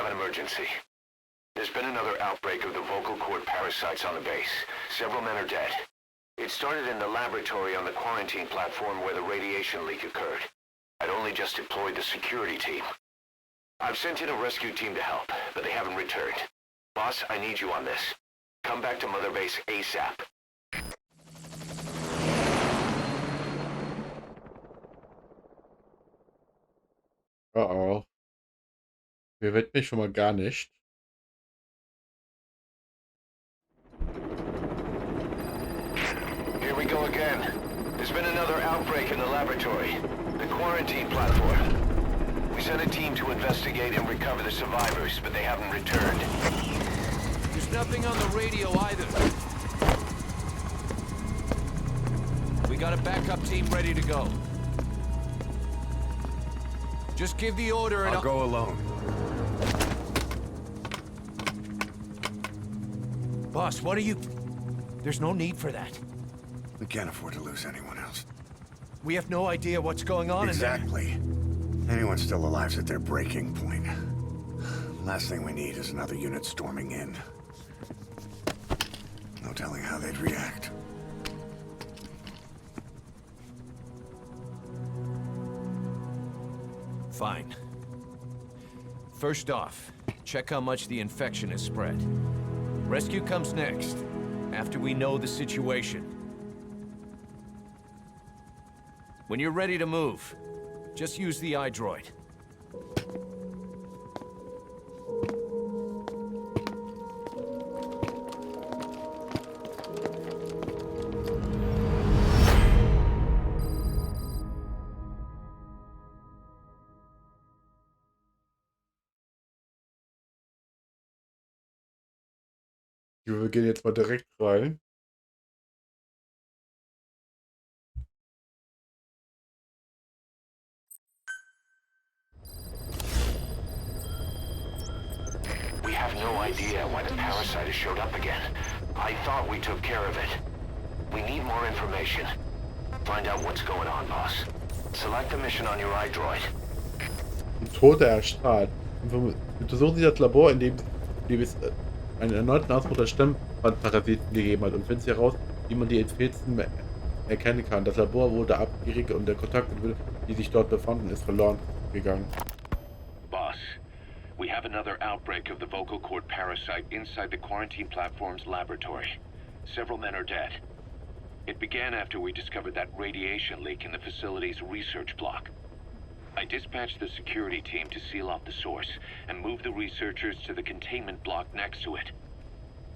have an emergency. There's been another outbreak of the vocal cord parasites on the base. Several men are dead. It started in the laboratory on the quarantine platform where the radiation leak occurred. I'd only just deployed the security team. I've sent in a rescue team to help, but they haven't returned. Boss, I need you on this. Come back to Mother Base ASAP. Oh. Mir wird mich schon mal gar nicht. Here we go again. There's been another outbreak in the laboratory. The quarantine platform. We sent a team to investigate and recover the survivors, but they haven't returned. There's nothing on the radio either. We got a backup team ready to go. Just give the order and I'll go alone. Boss, what are you... There's no need for that. We can't afford to lose anyone else. We have no idea what's going on Exactly. Anyone still alive's at their breaking point. Last thing we need is another unit storming in. No telling how they'd react. Fine. First off, check how much the infection has spread. Rescue comes next, after we know the situation. When you're ready to move, just use the iDroid. Wir gehen jetzt mal direkt rein. We have no idea why the parasite has showed up again. I thought we took care of it. We need more information. Find out what's going on, boss. Select the mission on your iDroid. Tode erstrahlt. Untersuchen Sie das Labor, in dem es einen erneuten Ausbruch der Stemmbandparasiten gegeben hat, und finden Sie heraus, wie man die Infizierten erkennen kann. Das Labor wurde abgeriegelt und der Kontakt mit die sich dort befanden, ist verloren gegangen. Boss, we have another outbreak of the vocal cord parasite inside the quarantine platform's laboratory. Several men are dead. It began after we discovered that radiation leak in the facility's research block. I dispatched the security team to seal off the source and move the researchers to the containment block next to it.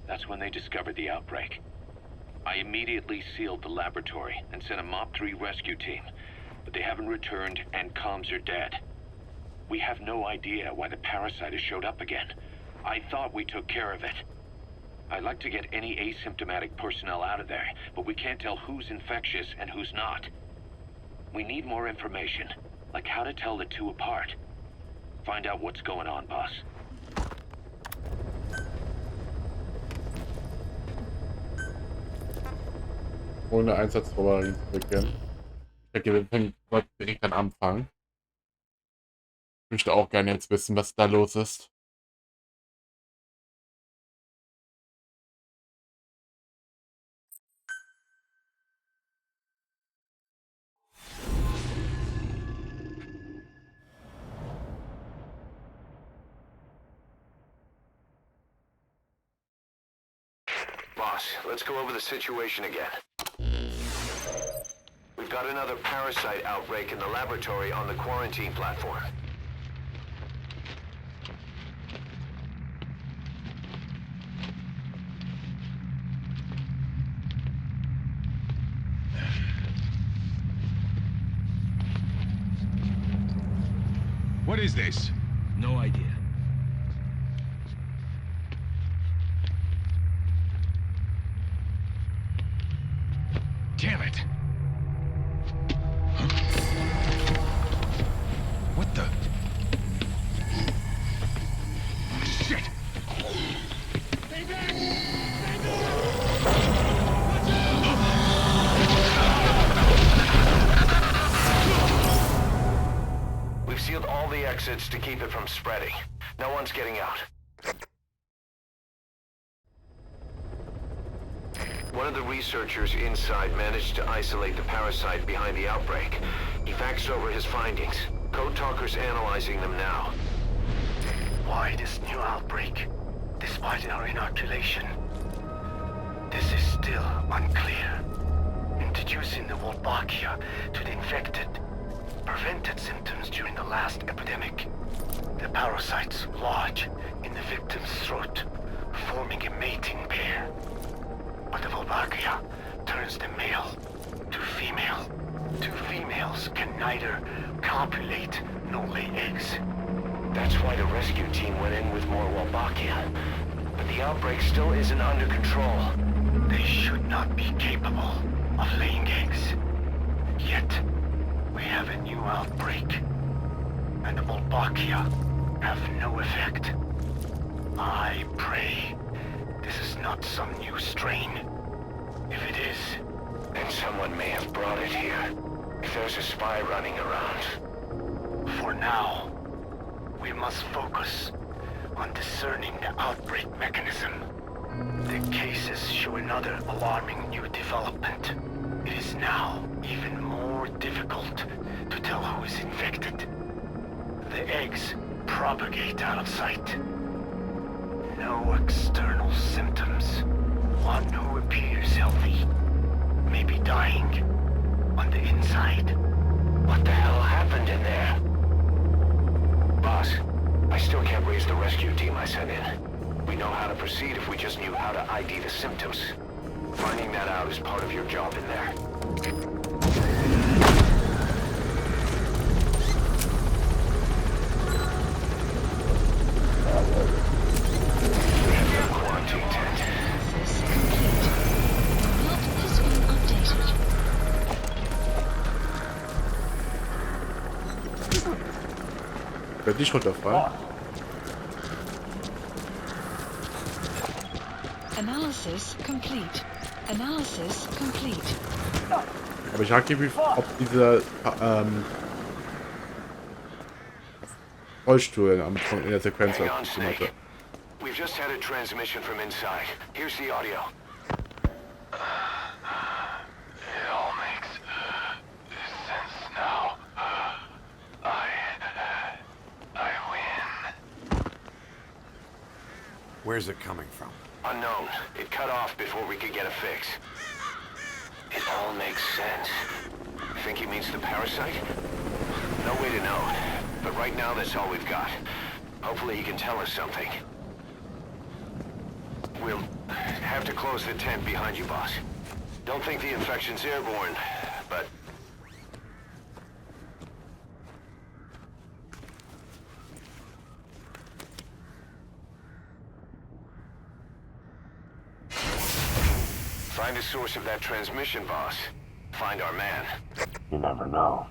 That's when they discovered the outbreak. I immediately sealed the laboratory and sent a MOP 3 rescue team, but they haven't returned and comms are dead. We have no idea why the parasite has showed up again. I thought we took care of it. I'd like to get any asymptomatic personnel out of there, but we can't tell who's infectious and who's not. We need more information. Like how to tell the two apart. Find out what's going on, boss. Ohne Einsatzvorbereitung zu beginnen. Ich denke, wir fangen direkt am Anfang. Ich möchte auch gerne jetzt wissen, was da los ist. Boss, let's go over the situation again. We've got another parasite outbreak in the laboratory on the quarantine platform. What is this? No idea. Damn it! Huh? What the? Shit! We've sealed all the exits to keep it from spreading. No one's getting out. One of the researchers inside managed to isolate the parasite behind the outbreak. He faxed over his findings. Code Talker's analyzing them now. Why this new outbreak, despite our inoculation? This is still unclear. Introducing the Wolbachia to the infected prevented symptoms during the last epidemic. The parasites lodge in the victim's throat, forming a mating pair. But the Wolbachia turns the male to female. Two females can neither copulate nor lay eggs. That's why the rescue team went in with more Wolbachia. But the outbreak still isn't under control. They should not be capable of laying eggs. Yet, we have a new outbreak. And the Wolbachia have no effect. I pray this is not some new strain. If it is, then someone may have brought it here. If there's a spy running around. For now, we must focus on discerning the outbreak mechanism. The cases show another alarming new development. It is now even more difficult to tell who is infected. The eggs propagate out of sight. No external symptoms. One who appears healthy may be dying on the inside. What the hell happened in there? Boss, I still can't raise the rescue team I sent in. We know how to proceed if we just knew how to ID the symptoms. Finding that out is part of your job in there. Quarantine tent. Werde ich runterfallen? Analysis complete. Analysis complete. Aber ich frage mich, ob diese Rollstuhl in der Sequenz Hang on, hatte. Snake. We've just had a transmission from inside. Here's the audio. It all makes sense now. I win. Where's it coming from? Unknown. It cut off before we could get a fix. It all makes sense. Think he means the parasite? No way to know. But right now, that's all we've got. Hopefully he can tell us something. We'll have to close the tent behind you, boss. Don't think the infection's airborne, but... Find the source of that transmission, boss. Find our man. You never know.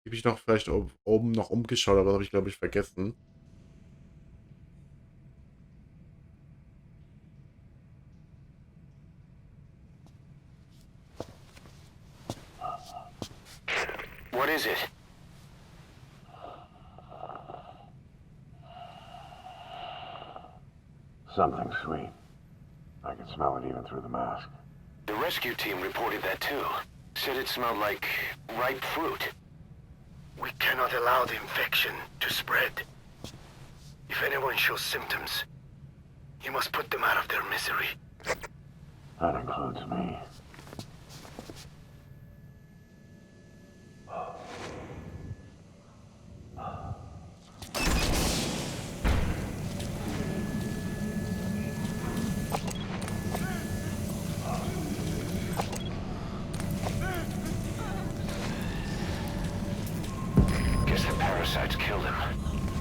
Habe ich noch vielleicht oben noch umgeschaut, aber das habe ich, glaube ich, vergessen. What is it? Something sweet. I can smell it even through the mask. The rescue team reported that too. Said it smelled like ripe fruit. we cannot allow the infection to spread. If anyone shows symptoms, you must put them out of their misery. That includes me. Guess the parasites killed him.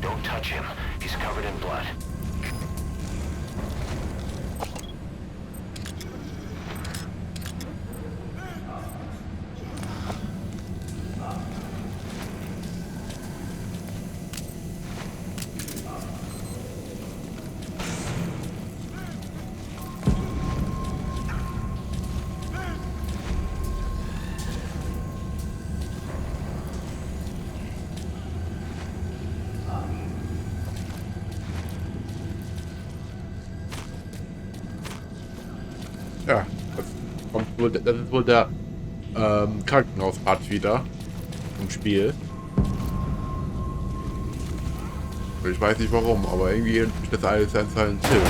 Don't touch him. He's covered in blood. wohl der Krankenhauspart wieder im Spiel. Ich weiß nicht warum, aber irgendwie erinnert mich das alles an Silent Hill.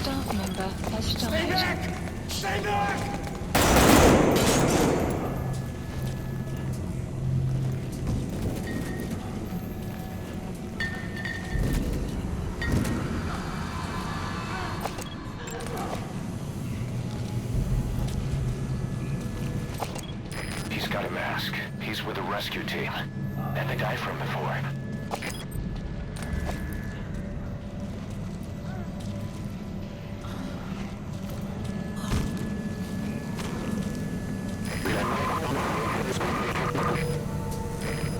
Staff member has died. Stay back! He's got a mask. He's with the rescue team. And the guy from before.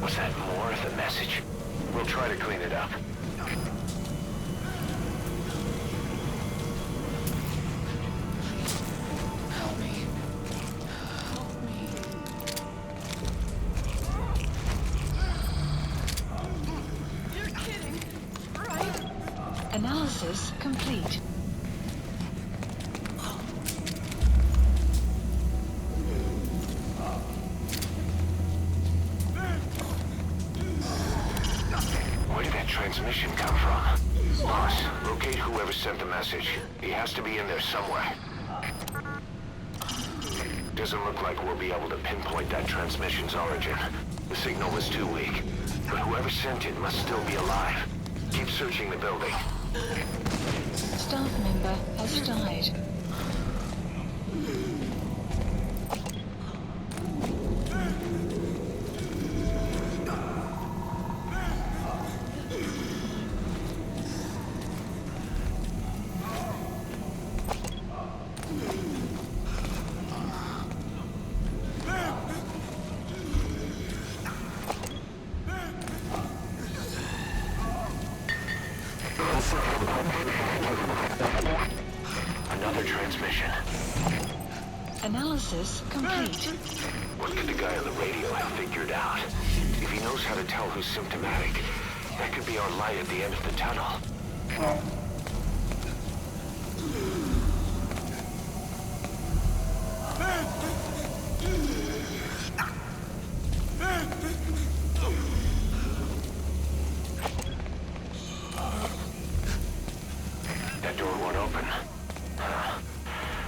Was that more of the message? We'll try to clean it up. Help me. Help me. You're kidding, right? Analysis complete. Where did that transmission come from? Boss, locate whoever sent the message. He has to be in there somewhere. Doesn't look like we'll be able to pinpoint that transmission's origin. The signal was too weak. But whoever sent it must still be alive. Keep searching the building. Staff member has died. Another transmission. Analysis complete. What could the guy on the radio have figured out? If he knows how to tell who's symptomatic, that could be our light at the end of the tunnel. That door won't open.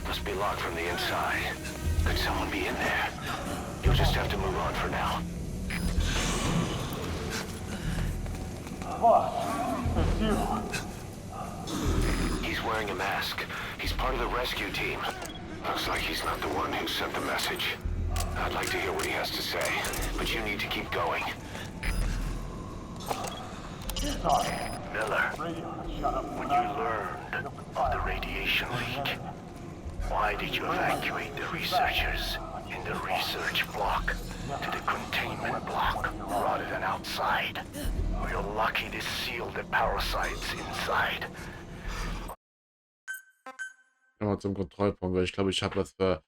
Must be locked from the inside. Could someone be in there? You'll just have to move on for now. He's wearing a mask. He's part of the rescue team. Looks like he's not the one who sent the message. I'd like to hear what he has to say, but you need to keep going. Miller, when you learned of the radiation leak, why did you evacuate the researchers in the research block to the containment block rather than outside? You're lucky to seal the parasites inside. Mal zum Kontrollpunkt, weil ich glaube, ich habe was für...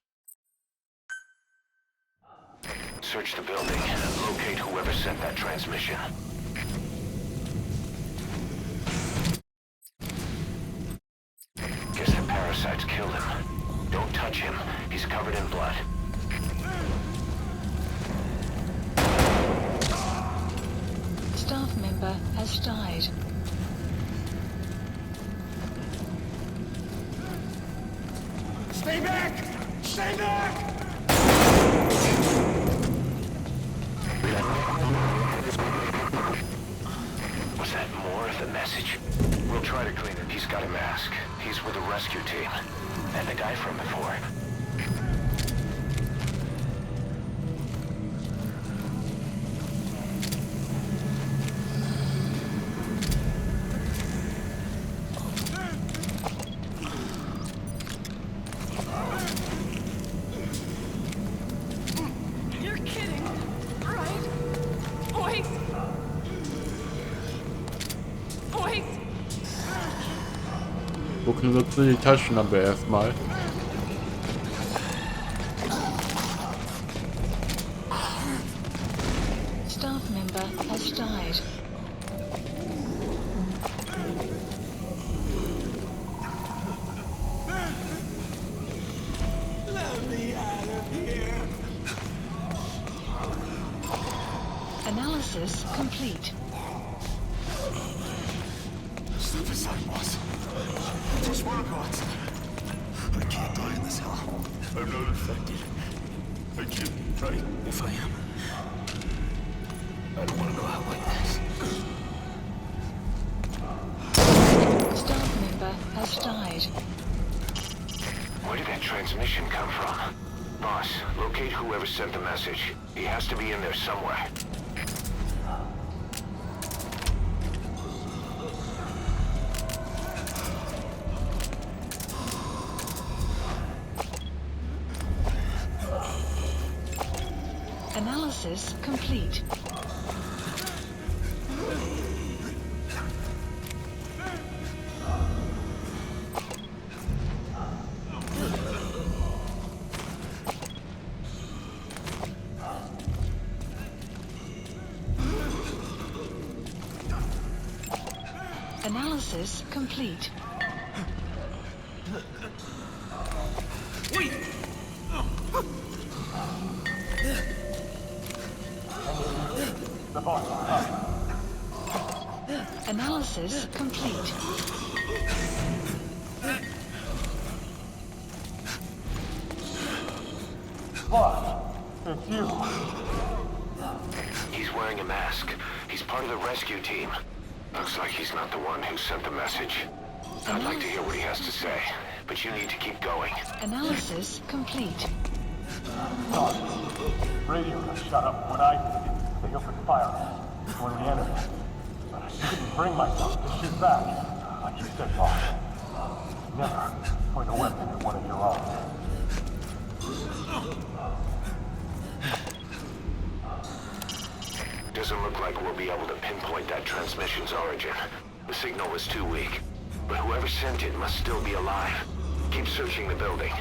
Search the building and locate whoever sent that transmission. Guess the parasites killed him. Don't touch him. He's covered in blood. Staff member has died. Stay back! Stay back! Was that more of the message? We'll try to clean it. He's got a mask. He's with the rescue team. And the guy from before. You're kidding, right? Wait. Wait. Wir nutzen die Taschenlampe erstmal. Staff member has died. Analysis complete. Step aside, boss. Just one boss. I can't die in this hell. I'm not infected. I can't, right? If I am, I don't want to go out like this. Staff member has died. Where did that transmission come from? Boss, locate whoever sent the message. He has to be in there somewhere. Analysis complete. Analysis complete. Analysis complete. He's wearing a mask. He's part of the rescue team. Looks like he's not the one who sent the message. I'd like to hear what he has to say, but you need to keep going. Analysis complete. Radio got shut up when they opened fire when we entered. But I couldn't bring myself to shoot back. Like you said, boss. Never point a weapon at one of your own. Doesn't look like we'll be able to pinpoint that transmission's origin. The signal was too weak. But whoever sent it must still be alive. Keep searching the building.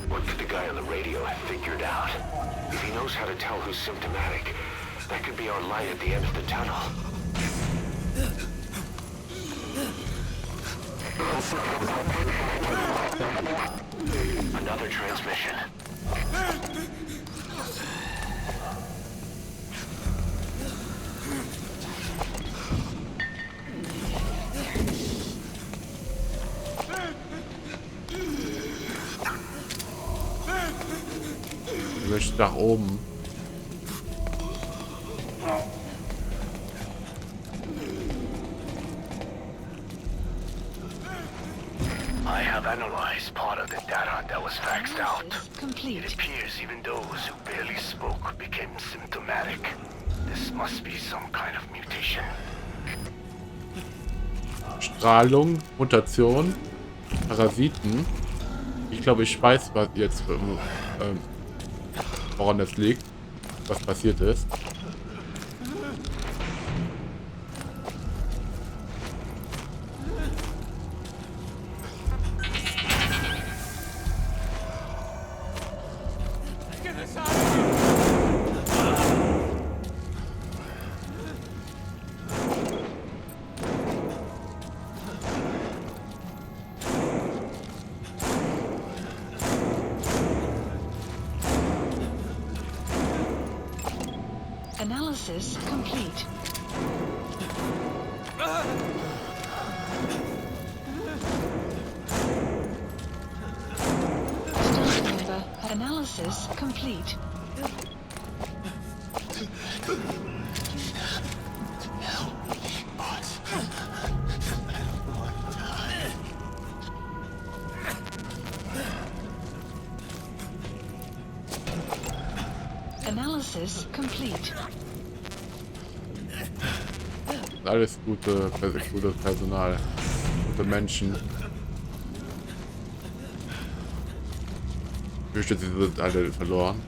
What could the guy on the radio have figured out? If he knows how to tell who's symptomatic, that could be our light at the end of the tunnel. Another transmission. Ich möchte nach oben. I have analyzed part of the data that was faxed out. Analysis It complete. appears even those who barely spoke became symptomatic. This must be some kind of mutation. Strahlung, Mutation, Parasiten. Ich glaube, ich weiß, was jetzt, woran das liegt, was passiert ist. Analysis complete. Staff member analysis complete. Analysis complete. Alles gutes Personal, gute Menschen. Ich fürchte, sie sind alle verloren.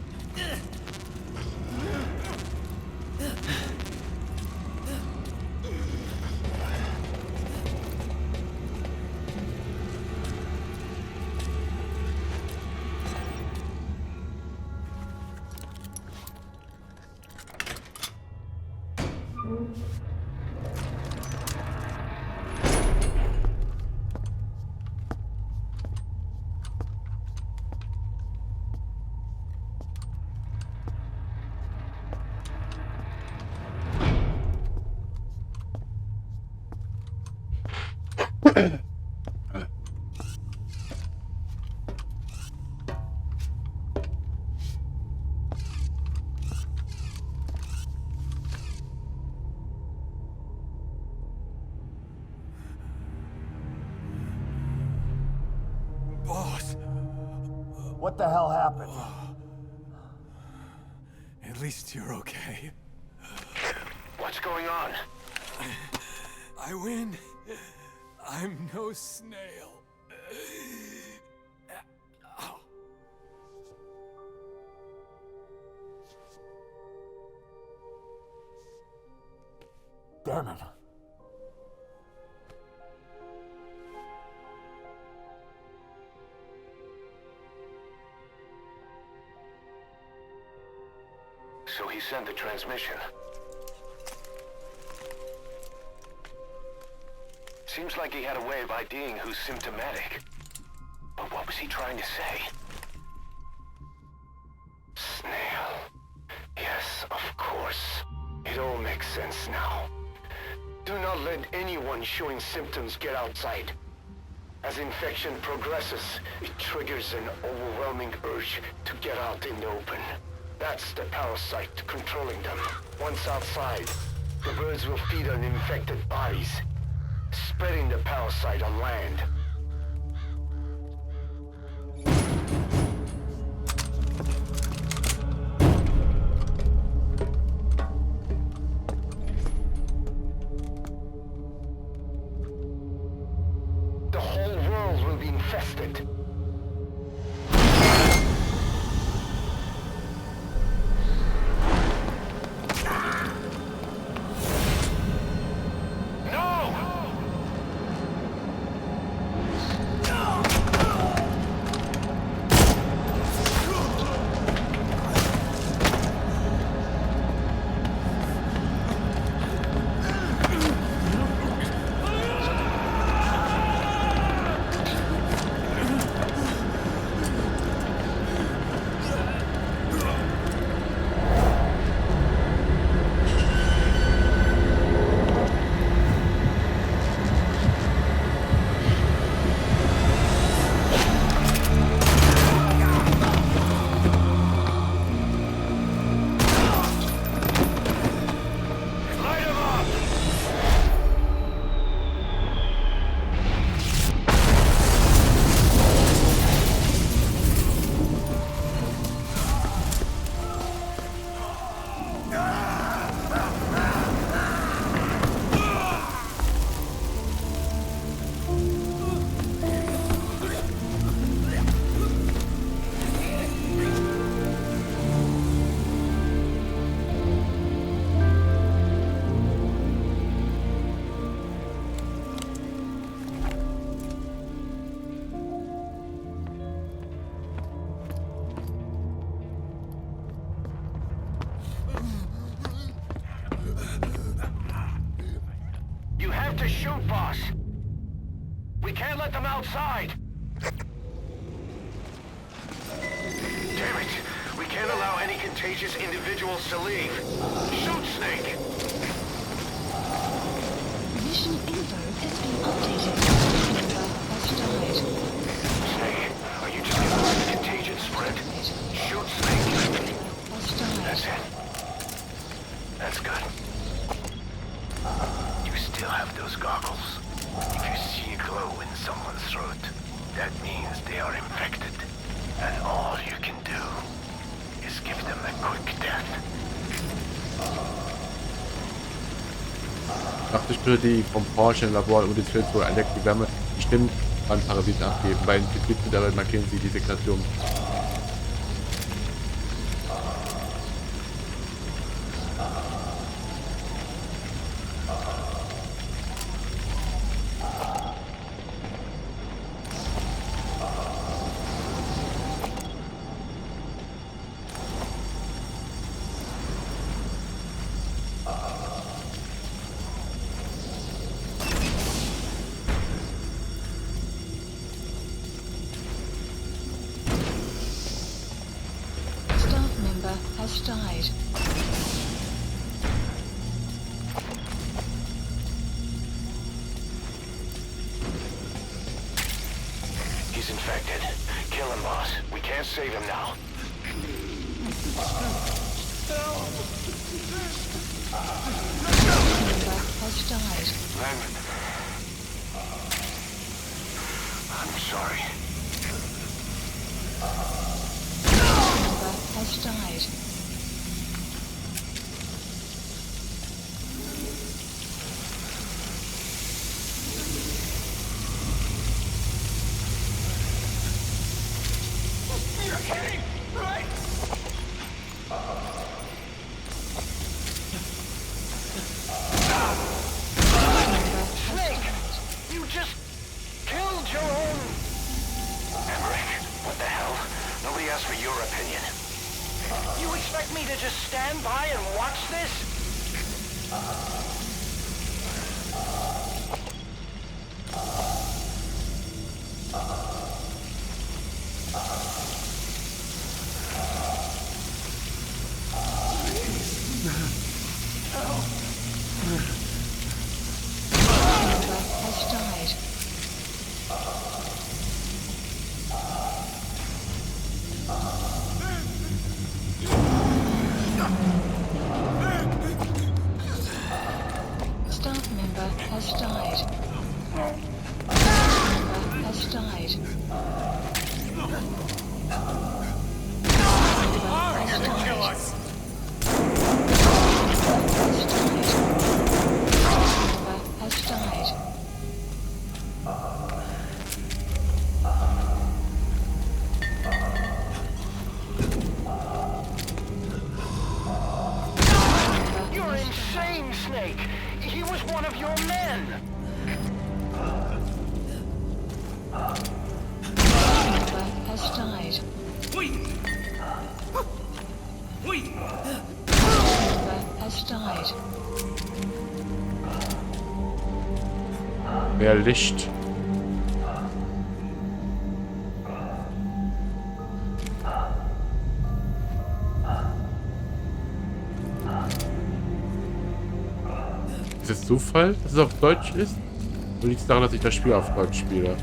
Boss, What the hell happened? at least you're okay. What's going on? I win. I'm no snail. Damn it. So he sent the transmission. Seems like he had a way of IDing who's symptomatic. But what was he trying to say? Snail. Yes, of course. It all makes sense now. Do not let anyone showing symptoms get outside. As infection progresses, it triggers an overwhelming urge to get out in the open. That's the parasite controlling them. Once outside, the birds will feed on infected bodies, spreading the parasite on land. The whole world will be infested. You have to shoot, boss. We can't let them outside. Damn it. We can't allow any contagious individuals to leave. Shoot, Snake. Mission info has been updated. Member has died. Snake, are you just gonna let the contagion spread? Shoot, Snake. Has died. That's it. That's good. You still have those goggles. If you see a glow in someone's throat, that means they are infected. And all you can do is give them a quick death. 80 Spiritte, die vom forschenden Labor und des Films wohl entdeckt, die Wärme, die Stimmen an Parasiten abgeben. Bei den Gebieten dabei markieren sie die Signation. Has died. kill him, boss. We can't save him now. Member has died. Len. I'm sorry. Member has died. You're kidding, right? Snake! You just killed your own... Emmerich, what the hell? Nobody asked for your opinion. You expect me to just stand by and watch this? Member has died. Staff member has died. Member has died. Member has died. Kill us! Member has died. You're insane, Snake! He was one of your men! Member has died. Wait! Wait! Member has died. Mehr Licht. Ist es Zufall, dass es auf Deutsch ist? Oder liegt es daran, dass ich das Spiel auf Deutsch spiele?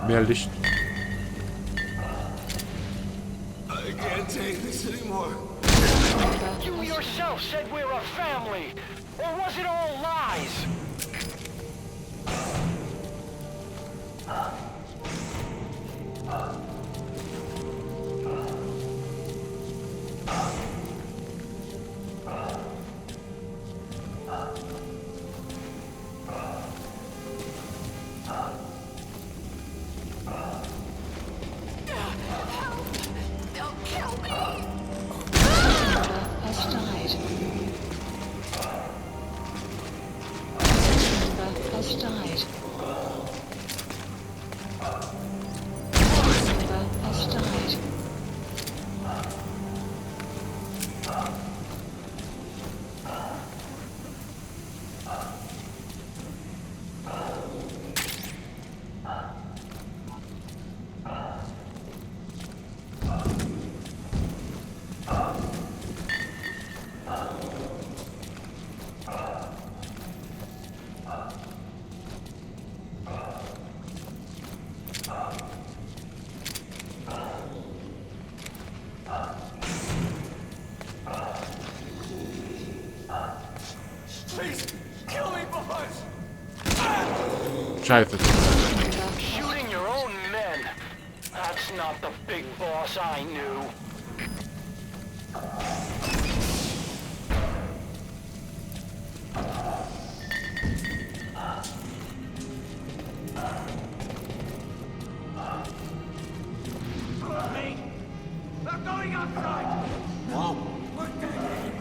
Mehr Licht. I can't take this anymore. Member You yourself said we're a family! Or was it all lies? has died. Member has died. Member has died. Please, kill me, boss! Scheiße. Shooting your own men. That's not the big boss I knew. They're going outside! No! We're dead!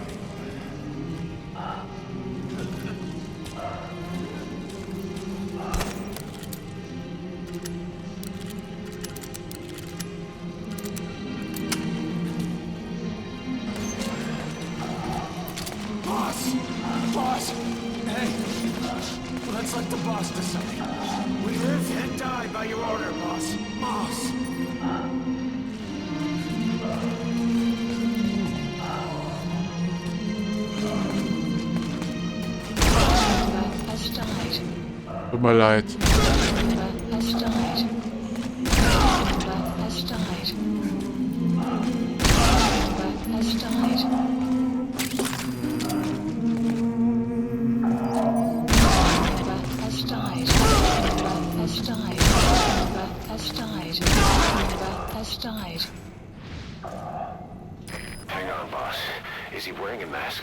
Boss! Boss! Hey! Let's let the boss decide. We live and die by your order, boss. Boss! Member has died. Tut mir leid. Member has died. Member has Is he wearing a mask?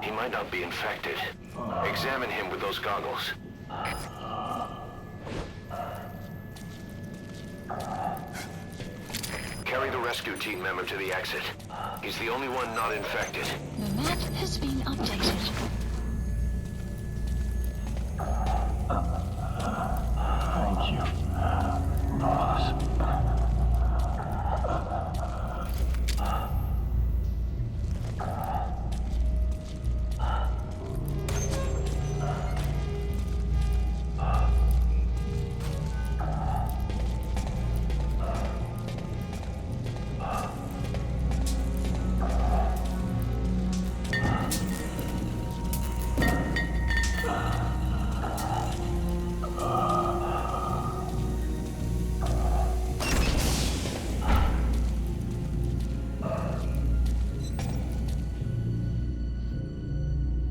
He might not be infected. Examine him with those goggles. Carry the rescue team member to the exit. He's the only one not infected. The map has been updated. Thank you, boss.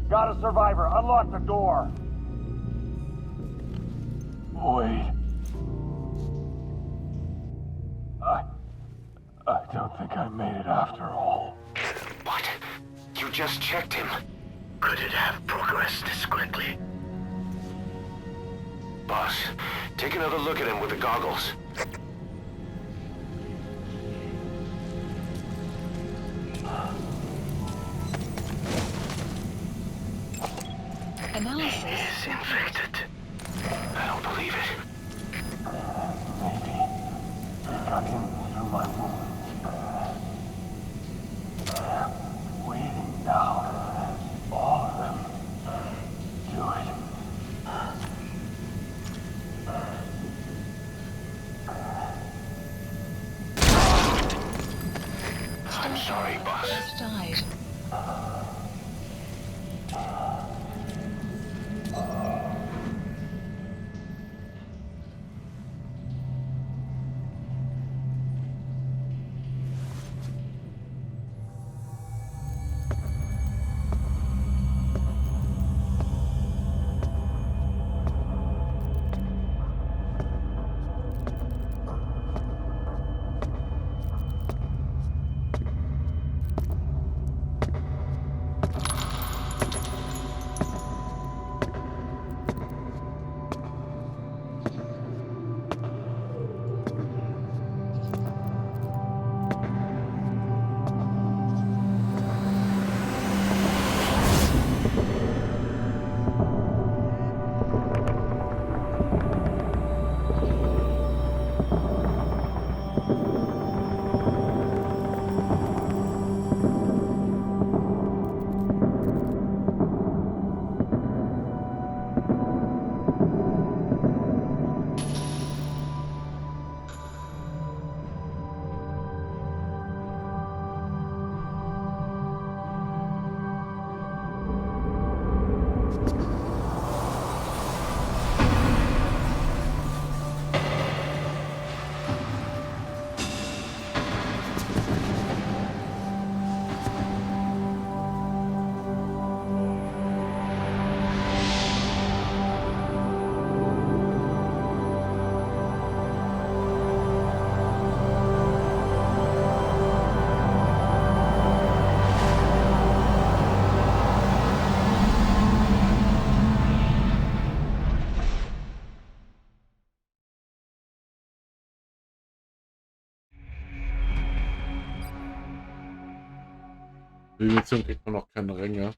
Got a survivor. Unlock the door. Wait. I don't think I made it after all. What? You just checked him. Could it have progressed this quickly? Boss, take another look at him with the goggles. Analysis. He's infected. I don't believe it. Maybe they got in through my wound. Waiting now. All of them. Do it. I'm sorry, boss. Just died. Für die Mission kriegt man noch keine Ränge.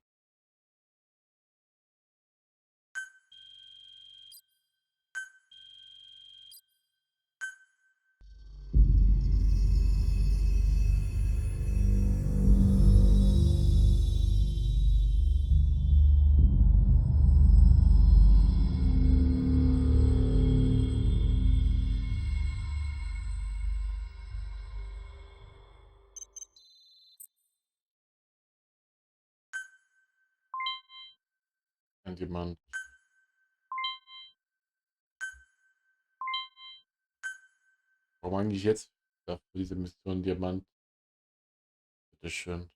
Jemand. Warum eigentlich jetzt für diese Mission Diamant? Bitteschön.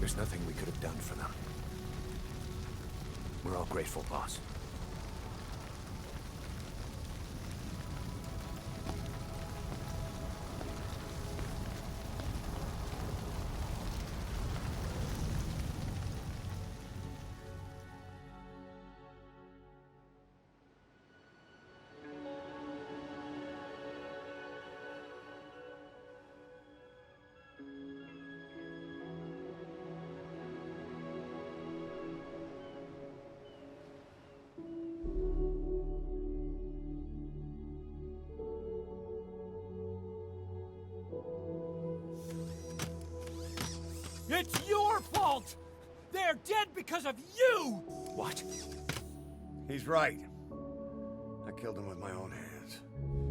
There's nothing we could have done for them. We're all grateful, boss. It's your fault! They're dead because of you! What? He's right. I killed him with my own hands.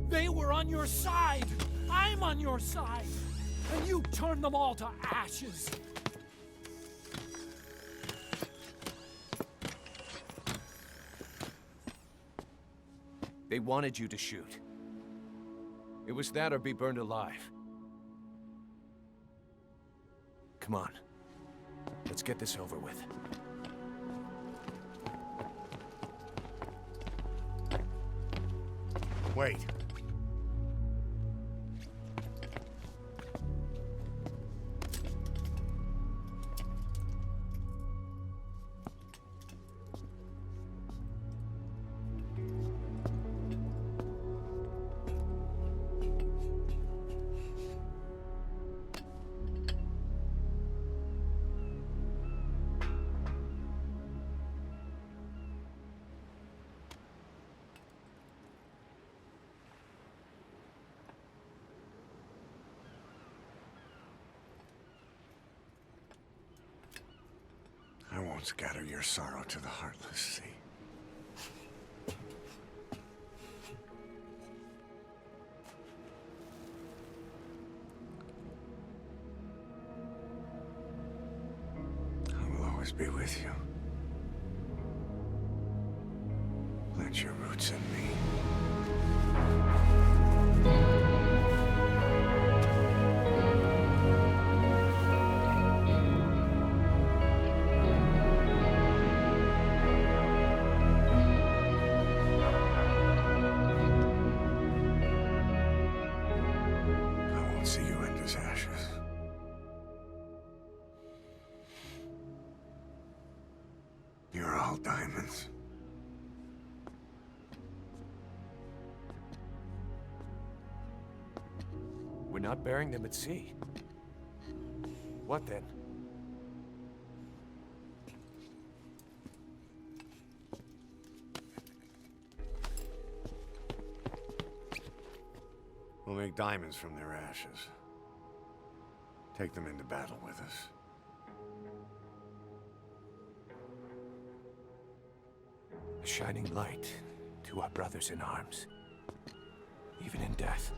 They were on your side! I'm on your side! And you turned them all to ashes! They wanted you to shoot. It was that or be burned alive. Come on. Let's get this over with. Wait. I won't scatter your sorrow to the heartless sea. I will always be with you. Plant your roots in me. You're all diamonds. We're not burying them at sea. What then? We'll make diamonds from their ashes. Take them into battle with us. A shining light to our brothers in arms, even in death.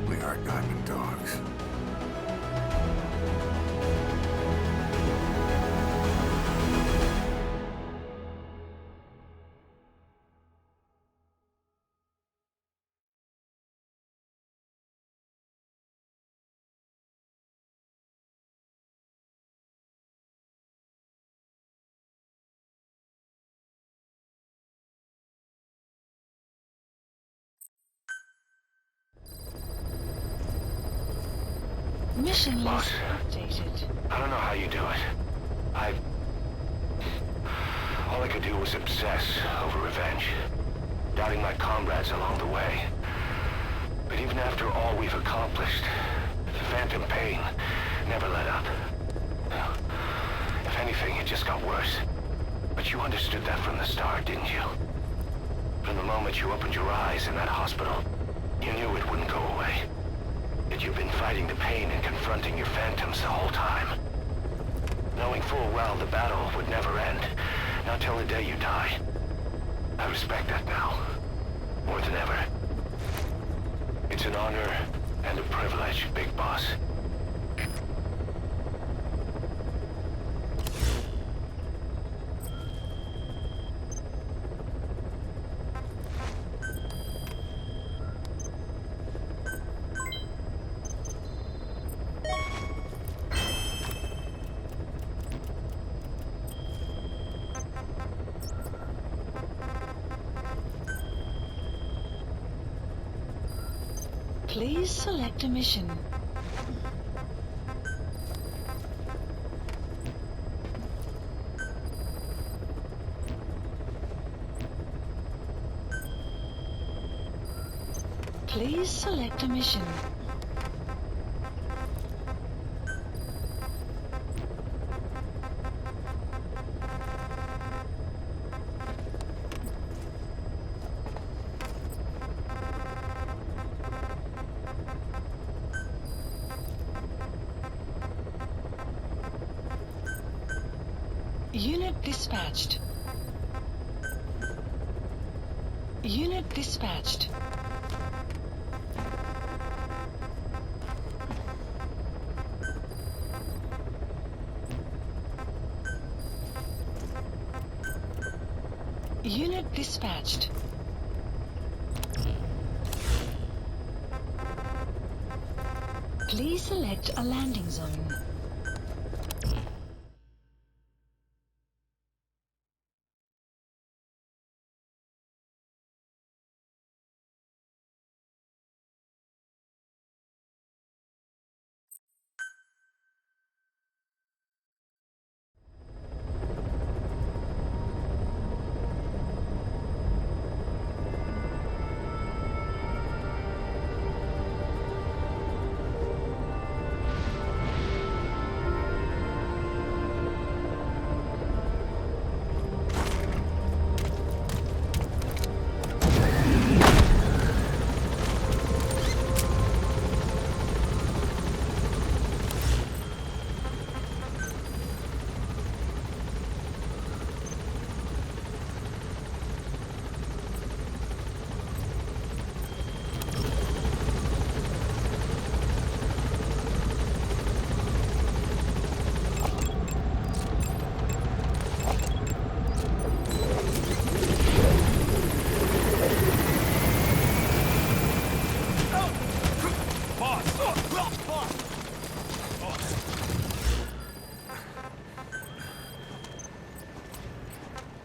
We are diamond dogs. Mission Boss, list updated. I don't know how you do it. All I could do was obsess over revenge, doubting my comrades along the way. But even after all we've accomplished, the phantom pain never let up. If anything, it just got worse. But you understood that from the start, didn't you? From the moment you opened your eyes in that hospital, you knew it wouldn't go away. That you've been fighting the pain and confronting your phantoms the whole time. Knowing full well the battle would never end, not till the day you die. I respect that now, more than ever. It's an honor and a privilege, Big Boss. Please select a mission. Please select a mission. Unit dispatched. Unit dispatched. Unit dispatched. Please select a landing zone.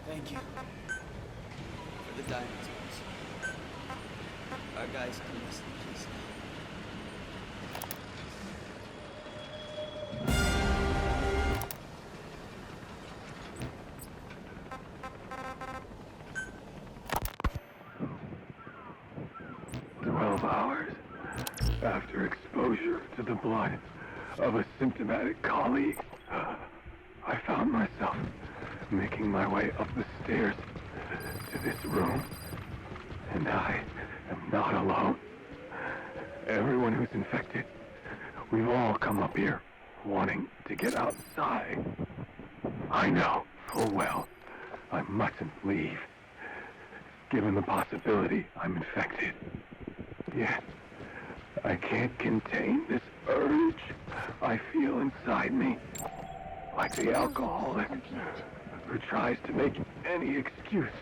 Thank you for the diamonds, boys. Our guys can rest in peace now. Hours after exposure to the blood of a symptomatic colleague, I found myself making my way up the stairs to this room. And I am not alone. Everyone who's infected, we've all come up here wanting to get outside. I know full well I mustn't leave, given the possibility I'm infected. Yet, I can't contain this urge I feel inside me. Like the alcoholic who tries to make any excuse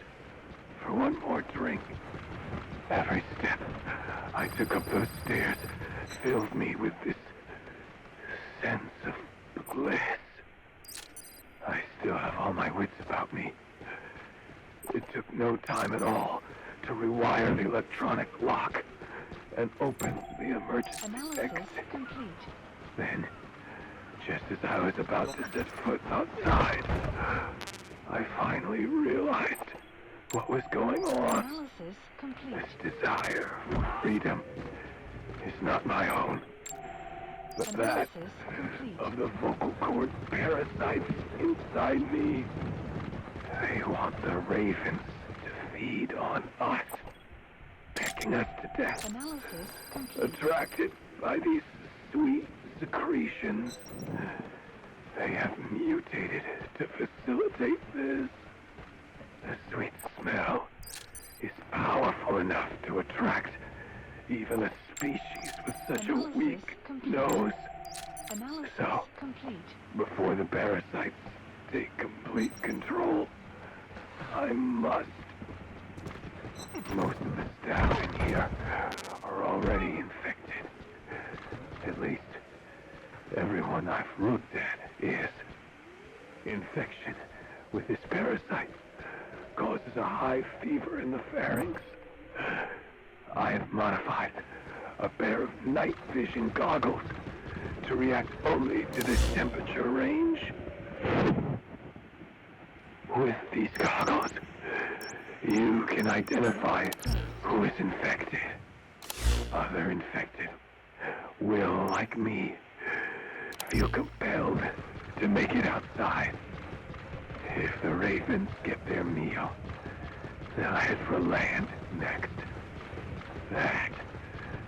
for one more drink. Every step I took up those stairs filled me with this sense of bliss. I still have all my wits about me. It took no time at all to rewire the electronic lock and open the emergency exit. Complete. Then, just as I was about to set foot outside, I finally realized what was going on. Analysis complete. This desire for freedom is not my own, but that of the vocal cord parasites inside me. They want the ravens to feed on us, picking us to death. Analysis complete. Attracted by these sweet secretions, they have mutated to facilitate this. The sweet smell is powerful enough to attract even a species with such a weak nose. So, before the parasites take complete control, I must. Most of the staff in here are already infected. At least, everyone I've looked at is. Infection with this parasite causes a high fever in the pharynx. I have modified a pair of night vision goggles to react only to the temperature range. With these goggles, you can identify who is infected. Other infected will, like me, feel compelled to make it outside. If the ravens get their meal, they'll head for land next. That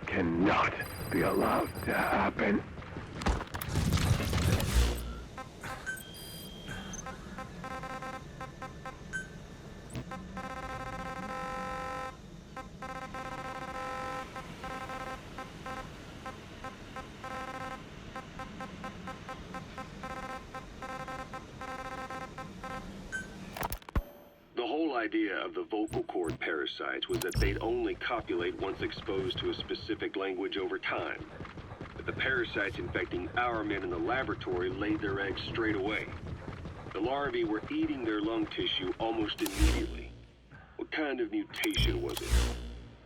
cannot be allowed to happen. The whole idea of the vocal cord parasites was that they'd only copulate once exposed to a specific language over time. But the parasites infecting our men in the laboratory laid their eggs straight away. The larvae were eating their lung tissue almost immediately. What kind of mutation was it?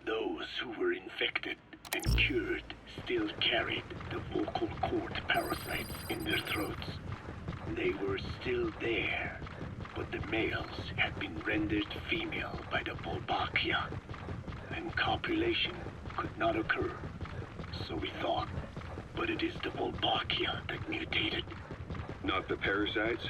Those who were infected and cured still carried the vocal cord parasites in their throats. They were still there, but the males had been rendered female by the Wolbachia, and copulation could not occur. So we thought, but it is the Wolbachia that mutated. Not the parasites?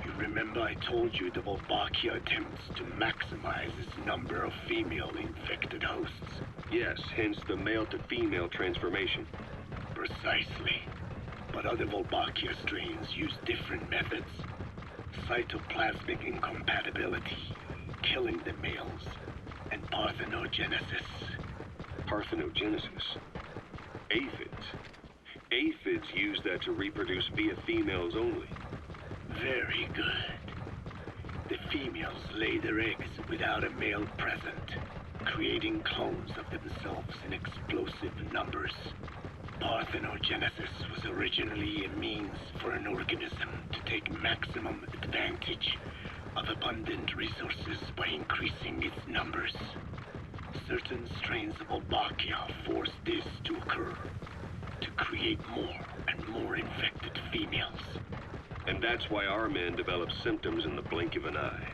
You remember I told you the Wolbachia attempts to maximize its number of female infected hosts? Yes, hence the male-to-female transformation. Precisely. But other Wolbachia strains use different methods. Cytoplasmic incompatibility, killing the males, and parthenogenesis. Parthenogenesis? Aphids? Aphids use that to reproduce via females only. Very good. The females lay their eggs without a male present, creating clones of themselves in explosive numbers. Parthenogenesis was originally a means for an organism to take maximum advantage of abundant resources by increasing its numbers. Certain strains of Wolbachia force this to occur, to create more and more infected females. And that's why our men develop symptoms in the blink of an eye.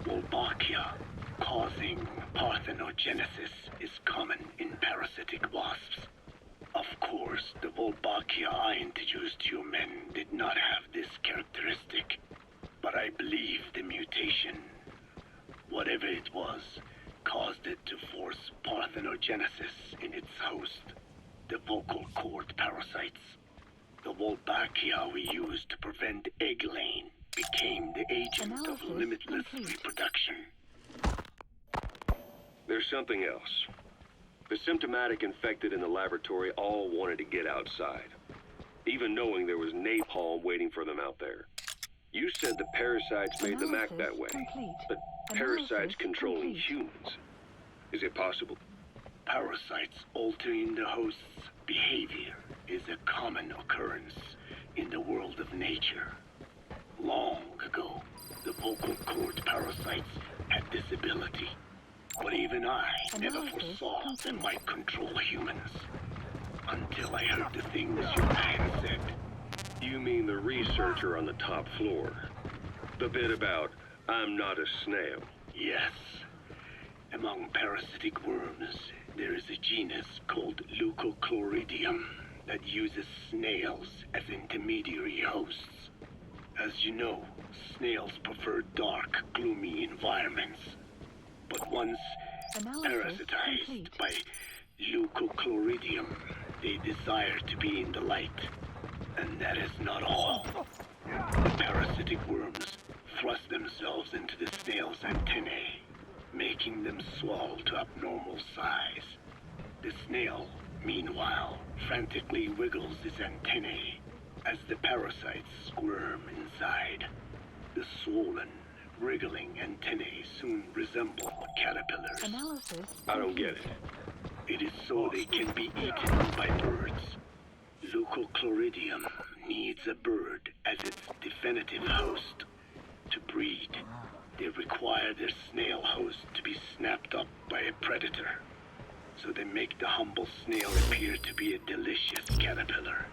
Wolbachia causing parthenogenesis is common in parasitic wasps. Of course, the Wolbachia I introduced to you men did not have this characteristic, but I believe the mutation, whatever it was, caused it to force parthenogenesis in its host, the vocal cord parasites. The Wolbachia we used to prevent egg laying became the agent of limitless reproduction. There's something else. The symptomatic infected in the laboratory all wanted to get outside, even knowing there was napalm waiting for them out there. You said the parasites made them act that way, but parasites controlling humans. Is it possible? Parasites altering the host's behavior is a common occurrence in the world of nature. Long ago, the vocal cord parasites had this ability. But even I never foresaw they might control humans. Until I heard the things your man said. You mean the researcher on the top floor? The bit about, I'm not a snail. Yes. Among parasitic worms, there is a genus called Leucochloridium that uses snails as intermediary hosts. As you know, snails prefer dark, gloomy environments. But once parasitized by Leucochloridium, they desire to be in the light. And that is not all. The parasitic worms thrust themselves into the snail's antennae, making them swell to abnormal size. The snail, meanwhile, frantically wiggles its antennae as the parasites squirm inside. The swollen, wriggling antennae soon resemble caterpillars. I don't get it. It is so they can be eaten by birds. Leucochloridium needs a bird as its definitive host. To breed, they require their snail host to be snapped up by a predator. So they make the humble snail appear to be a delicious caterpillar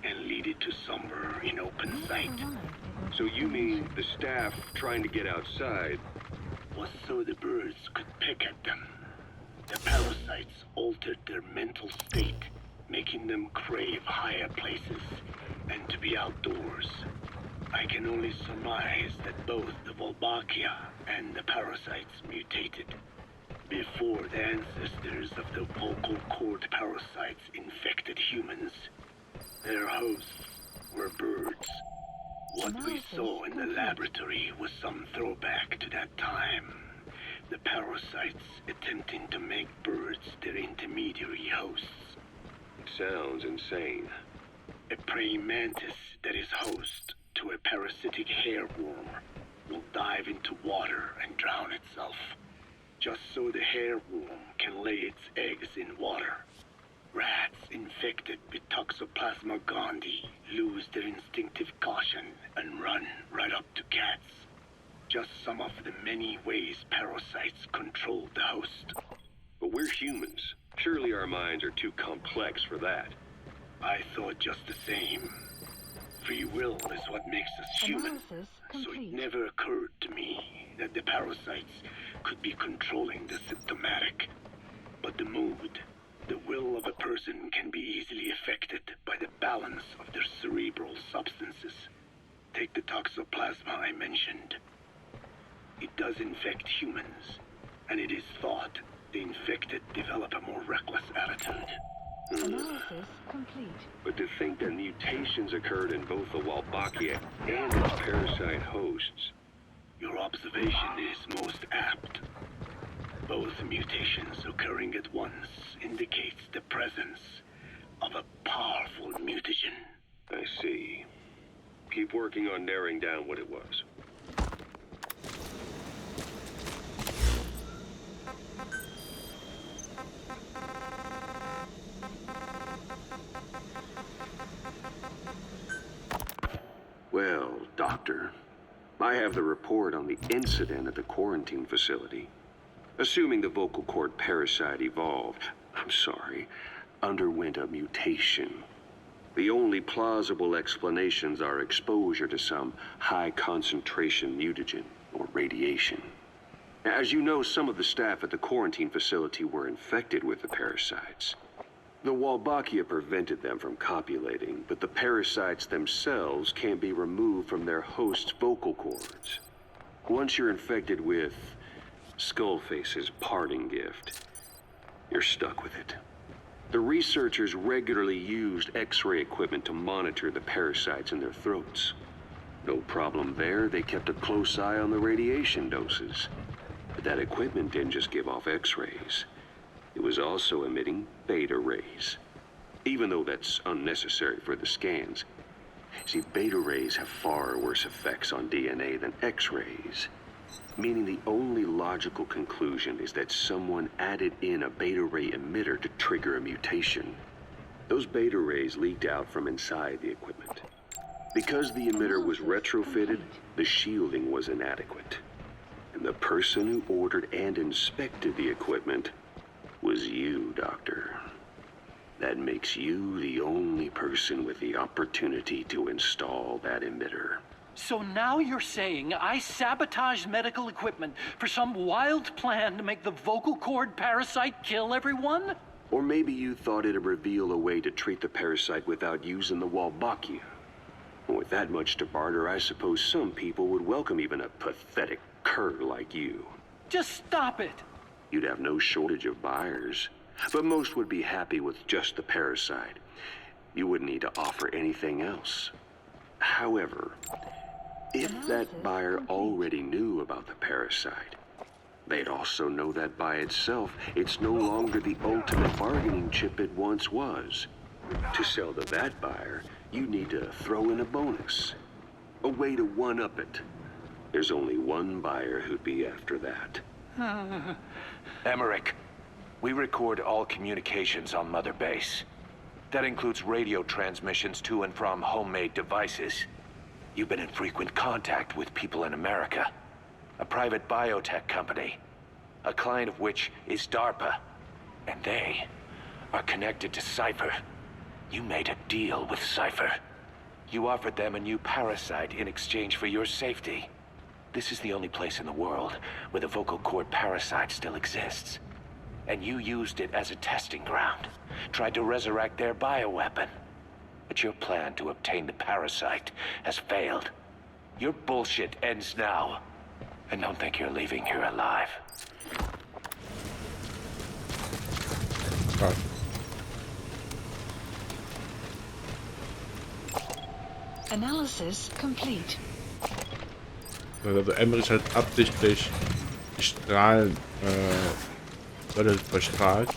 and lead it to somewhere in open sight. So you mean the staff trying to get outside Was so the birds could peck at them. The parasites altered their mental state, making them crave higher places and to be outdoors. I can only surmise that both the Volbachia and the parasites mutated before the ancestors of the vocal cord parasites infected humans. Their hosts were birds. What we saw in the laboratory was some throwback to that time. The parasites attempting to make birds their intermediary hosts. sounds insane. A praying mantis that is host to a parasitic hairworm will dive into water and drown itself, just so the hairworm can lay its eggs in water. Rats infected with Toxoplasma gondii lose their instinctive caution and run right up to cats. Just some of the many ways parasites control the host. But we're humans. Surely our minds are too complex for that. I thought just the same. Free will is what makes us human. So it never occurred to me that the parasites could be controlling the symptomatic. But the mood, the will of a person can be easily affected by the balance of their cerebral substances. Take the toxoplasma I mentioned. It does infect humans, and it is thought the infected develop a more reckless attitude. Analysis complete. But to think that mutations occurred in both the Wolbachia and its parasite hosts. Your observation is most apt. Both mutations occurring at once indicates the presence of a powerful mutagen. I see. Keep working on narrowing down what it was. Well, Doctor, I have the report on the incident at the quarantine facility. Assuming the vocal cord parasite underwent a mutation. The only plausible explanations are exposure to some high-concentration mutagen or radiation. As you know, some of the staff at the quarantine facility were infected with the parasites. The Wolbachia prevented them from copulating, but the parasites themselves can't be removed from their host's vocal cords. Once you're infected with Skullface's parting gift, you're stuck with it. The researchers regularly used X-ray equipment to monitor the parasites in their throats. No problem there, they kept a close eye on the radiation doses. But that equipment didn't just give off X-rays. It was also emitting beta rays, even though that's unnecessary for the scans. See, beta rays have far worse effects on DNA than X-rays, meaning the only logical conclusion is that someone added in a beta ray emitter to trigger a mutation. Those beta rays leaked out from inside the equipment. Because the emitter was retrofitted, the shielding was inadequate. And the person who ordered and inspected the equipment was you, Doctor. That makes you the only person with the opportunity to install that emitter. So now you're saying I sabotaged medical equipment for some wild plan to make the vocal cord parasite kill everyone? Or maybe you thought it'd reveal a way to treat the parasite without using the Wolbachia. With that much to barter, I suppose some people would welcome even a pathetic cur like you. Just stop it! You'd have no shortage of buyers, but most would be happy with just the parasite. You wouldn't need to offer anything else. However, if that buyer already knew about the parasite, they'd also know that by itself, it's no longer the ultimate bargaining chip it once was. To sell to that buyer, you need to throw in a bonus, a way to one-up it. There's only one buyer who'd be after that. Emmerich, we record all communications on Mother Base. That includes radio transmissions to and from homemade devices. You've been in frequent contact with people in America. A private biotech company. A client of which is DARPA. And they are connected to Cypher. You made a deal with Cypher. You offered them a new parasite in exchange for your safety. This is the only place in the world where the vocal cord parasite still exists. And you used it as a testing ground. Tried to resurrect their bioweapon. But your plan to obtain the parasite has failed. Your bullshit ends now. And don't think you're leaving here alive. Krass. Analysis complete. Also Emmerich hat absichtlich die Strahlen verstrahlt.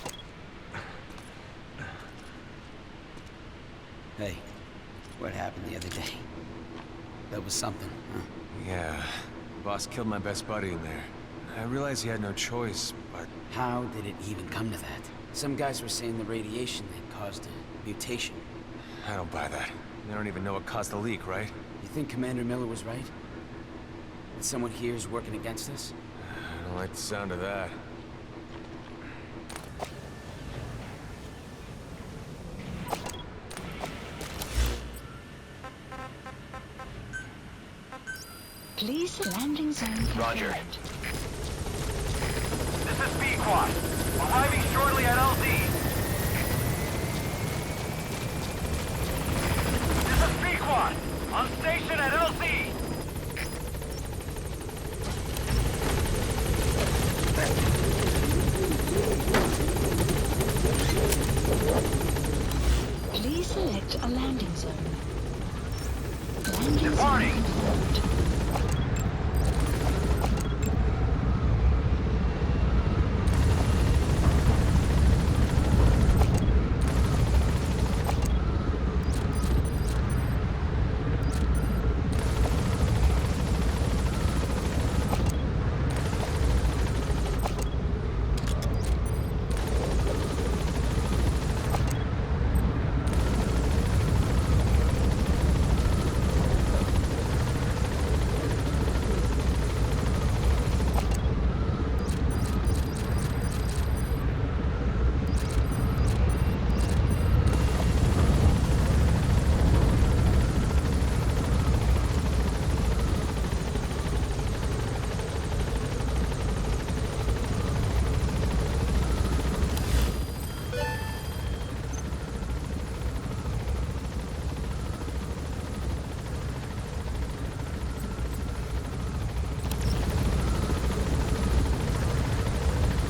Hey, what happened the other day? That was something, huh? Yeah, boss killed my best buddy in there. I realized he had no choice, but... How did it even come to that? Some guys were saying the radiation had caused a mutation. I don't buy that. They don't even know what caused the leak, right? You think Commander Miller was right? That someone here is working against us? I don't like the sound of that. Please landing zone confirmed. Roger. This is B-Quad. Arriving shortly at LZ. This is B-Quad. On station at LZ. Please select a landing zone. Landing Departing. zone confirmed.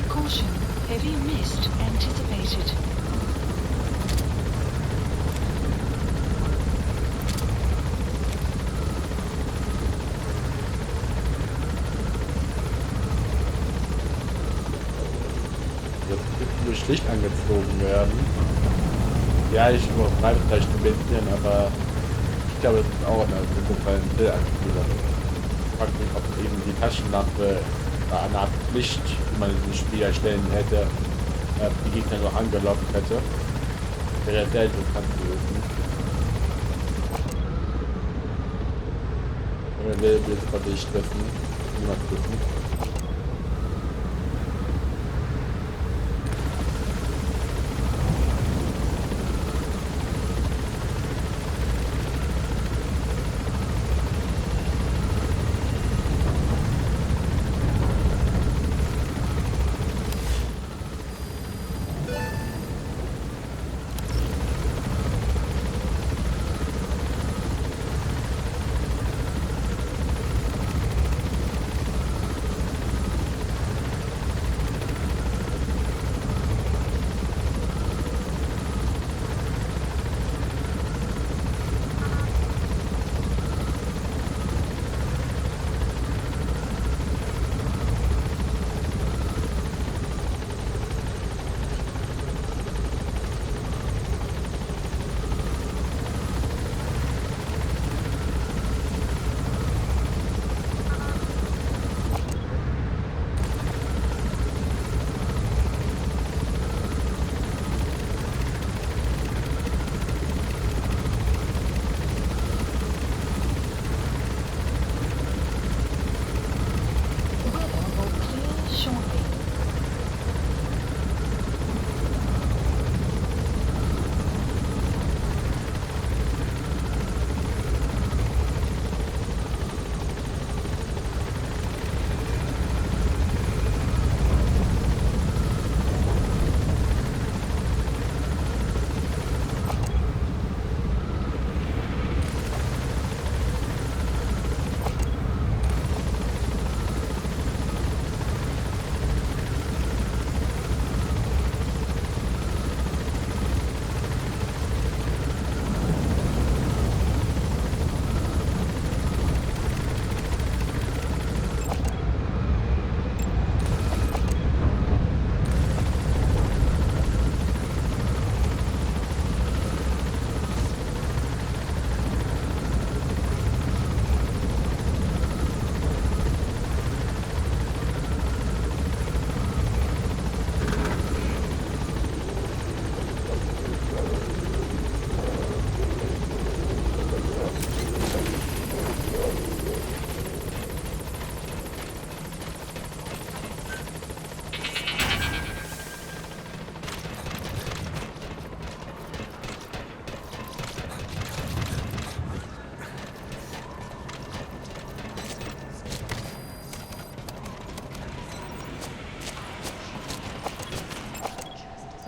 Caution, heavy mist anticipated. Jetzt durch Licht angezogen werden. Ja, ich übertreibe vielleicht ein bisschen, aber ich glaube, es ist auch ein Bildaktiver. Ich frage mich, ob eben die Taschenlampe eine Art Licht, die man in diesem Spiel erstellen hätte, die Gegner nur angelockt hätte. Wäre sehr interessant gewesen. Oder will es von dich treffen? Niemand wissen.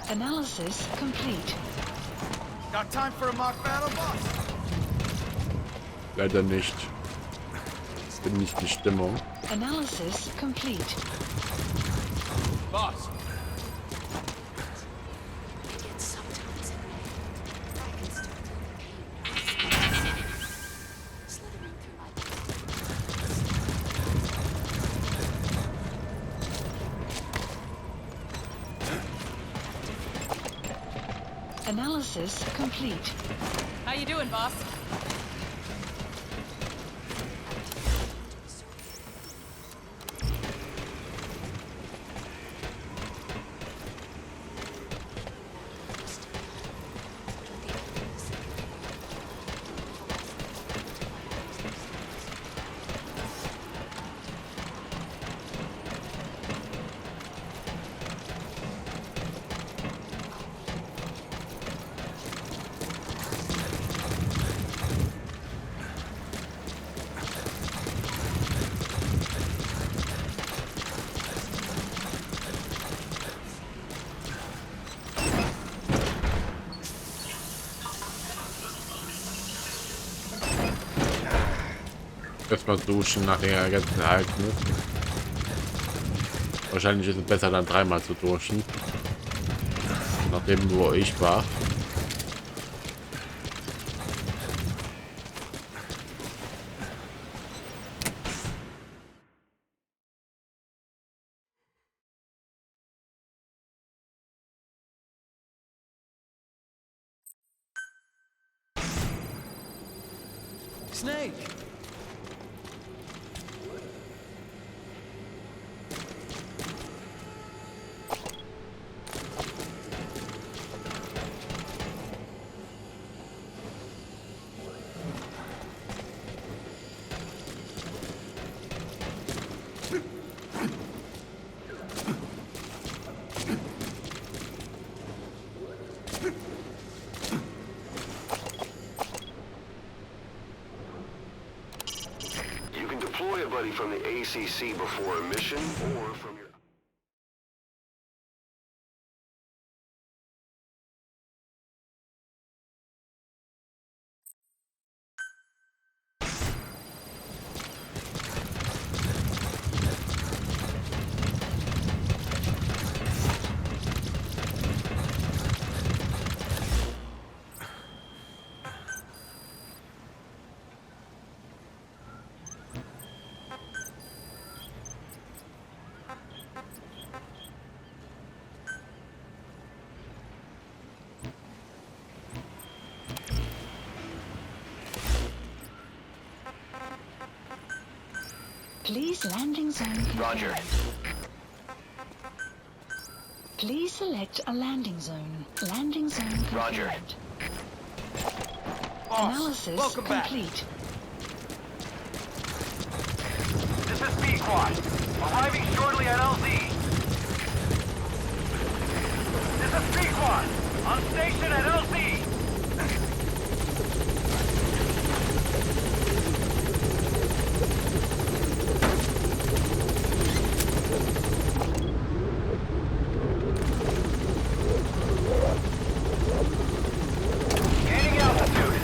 Analysis complete. Got time for a mock battle, boss? Leider nicht. Bin nicht in Stimmung. Analysis complete. Boss. Analysis complete. How you doing, boss? Erstmal duschen nach den ganzen Ereignis. Wahrscheinlich ist es besser, dann dreimal zu duschen. Nachdem, wo ich war. Snake! Deploy a buddy from the ACC before a mission, or from your... Please landing zone confirmed. Roger. Please select a landing zone. Landing zone confirmed. Roger. Analysis welcome back. complete. This is B-Quad. Arriving shortly at LZ. This is B-Quad. On station at LZ. Gaining altitude.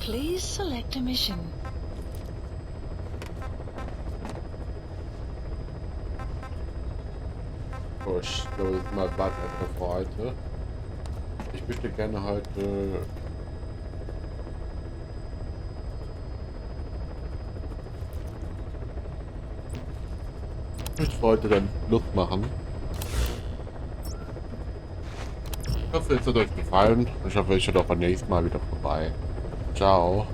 Please select a mission. Oh, ich glaube, jetzt mal warten erstmal für heute. Ich möchte gerne heute dann Luft machen. Ich hoffe, es hat euch gefallen. Ich hoffe, ich schaut auch beim nächsten Mal wieder vorbei. Ciao.